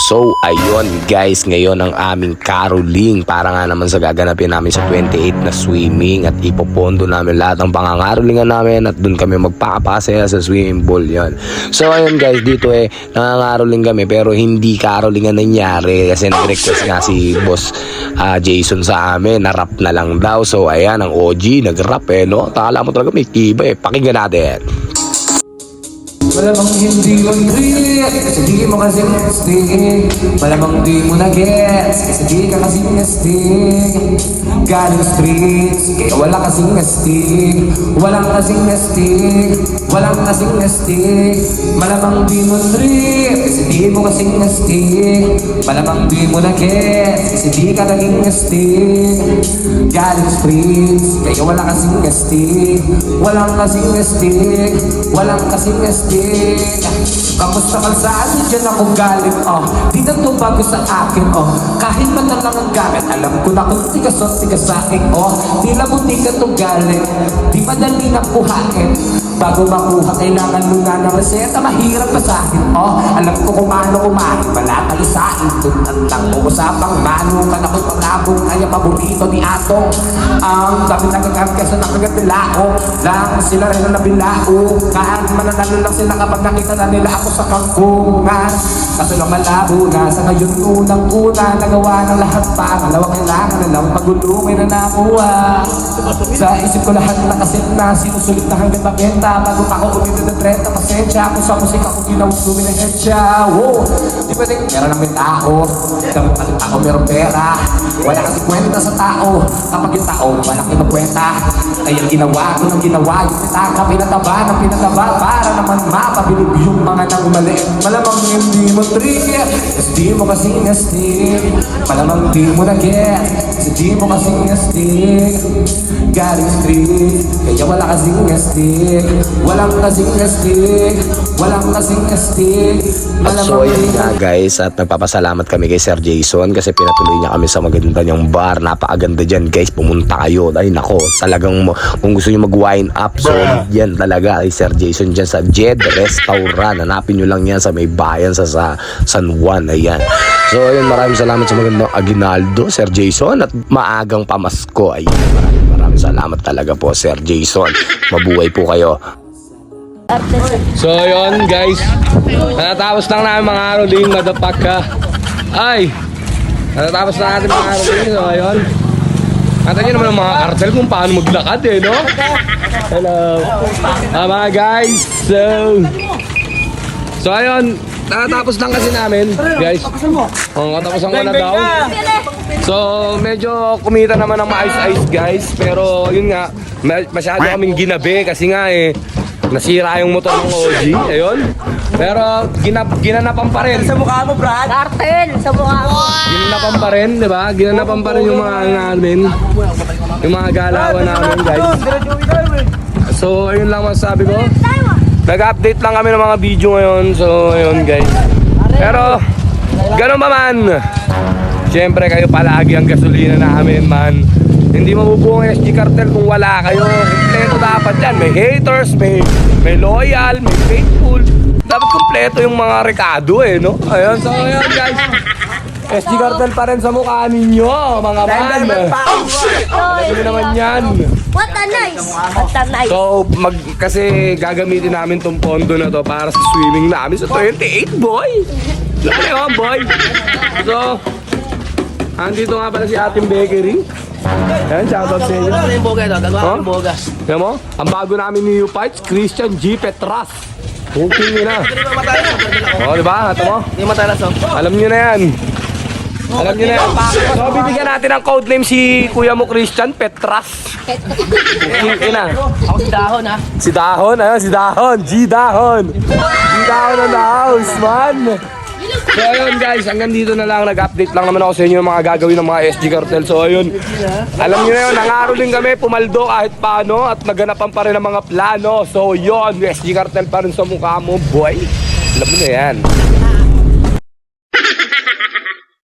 So ayun guys, ngayon ang aming caroling para nga naman sa gaganapin namin sa 28 na swimming at ipopondo namin lahat ng pangangarolingan namin at dun kami magpapasaya sa swimming pool yon. So ayun guys, dito nangangaroling kami pero hindi caroling ang nangyari kasi nag-request nga si boss Jason sa amin na rap na lang daw. So ayan, ang OG nag-rap no, takala mo talaga may tiba pakinggan natin. Malamang hindi mo i-read kasi di mo kasi nastig. Malamang di mo na-gets kasi di ka kasi nastig. Galing streets kaya wala kasing nastig. Walang kasing nastig. Walang kasing nastig. Malamang di mo trip kasi di mo kasing nastig. Malamang di mo na-gets kasi di ka naging nastig. Galing streets kaya wala kasing nastig. Walang kasing nastig. Walang kasing nastig. Kamusta ka saan? Diyan ako galing, di na to bago sa akin, kahit man lang ang gamit, alam ko na kung tigas o tigasain, tila mo di ka to galing, di madali na puhain. Bago makuha, kailangan mo na ng reseta, mahirap basahin, alam ko kung paano kumain, wala talisain, tutantang mo usapang mano, kanakot panglabong, ay paborito ni Atong. Ang sabi nagkakamit kasi nakagatila ko, lang sila rin na nabilao, kahit mananalo lang sila kapag nakita na nila ako sa kangkungan. Kaso lang malabo na sa ngayon unang-una, nagawa ng lahat pa, malawa kailangan na lang pagulungin na nakuha. Sa isip ko lahat nakasit na, sinusulit na hanggang mabenta. Bago ako umito ng 30, pasensya ako sa musika ko ginawag na headshot. Di pwedeng meron namin tao, damit pa rin ako meron pera. Wala kasi kwenta sa tao, kapag yung tao malaki magkwenta. Kaya ginawa ko ng ginawa, yung pitaka pinataba ng pinataba, para naman mapabilib yung mga nang maliit. Malamang hindi mo trip, kasi di mo kasing nastig. Malamang di mo na-get, kasi di mo kasing nastig. Galing street, kaya wala kasing nastig. Walang kasing nastig. Walang kasing nastig. So ayun nga guys, at nagpapasalamat kami kay Sir Jason kasi pinatuloy niya kami sa maganda niyang bar. Napakaganda dyan guys, pumunta kayo. Ay nako, talagang kung gusto niyo mag-wine up, so yan talaga kay Sir Jason dyan sa Jed Restaurant. Hanapin niyo lang yan sa may bayan sa San Juan. Ayan. So ayun, maraming salamat sa magandang aginaldo Sir Jason at maagang pamasko. Ayan, maraming salamat talaga po Sir Jason. Mabuhay po kayo. So yun guys, natapos lang namin mga caroling, madapak ka. Ay, natapos na natin mga caroling. So ayun, kata nyo naman ang mga kartel kung paano maglakad no? Hello mga guys. So ayun, natapos lang kasi namin guys. Katapusan ko na daw. So medyo kumita naman ng mais-ice guys. Pero yun nga, masyado kaming ginabi kasi nga nasira yung motor ng OG, ayun. Pero ginanapan pa rin. Sa mukha mo, Brad. Cartel, sa mukha mo. Ginanapan pa rin, di ba? Ginanapan pa rin yung mga namin. Yung mga galawan namin, guys. So, ayun lang masasabi ko. Nag-update lang kami ng mga video ngayon. So, ayun, guys. Pero, ganun ba man? Siyempre, kayo palagi ang gasolina namin, man. Hindi mabubuo ang SG Cartel kung wala kayo. Kompleto dapat yan. May haters, may loyal, may faithful. Dapat kompleto yung mga rekado no? Ayun, so ayun guys. SG Cartel pa rin sa mukha ninyo, mga man. Alam naman yan. What a nice! What a nice! So, kasi gagamitin namin tong pondo na to para sa swimming namin sa 28, boy! Laki yun, boy! So, andito nga pala si ating bakery. Ayan, shoutout sa inyo. Ano yung boga ito? Gagawa ng boga. Ayan mo, ang bago namin ni U-Fights, Christian G. Petras. Booking nyo na. Diba? Ito mo? Hindi matalas oh. Alam nyo na yan. Alam nyo na yan. So, bibigyan natin ng codename si kuya mo Christian Petras. Booking na. Ako si Dahon ha. Si Dahon, ayun, si Dahon. G. Dahon. G. Dahon on the house, man. So ayun guys, hanggang dito na lang. Nag-update lang naman ako sa inyo ng mga gagawin ng mga SG Cartel. So ayun, alam niyo na yun, nangaroling kami, pumaldo kahit paano at naganapan pa rin ang mga plano. So yun, SG Cartel pa rin sa mukha mo, boy. Alam mo na yan.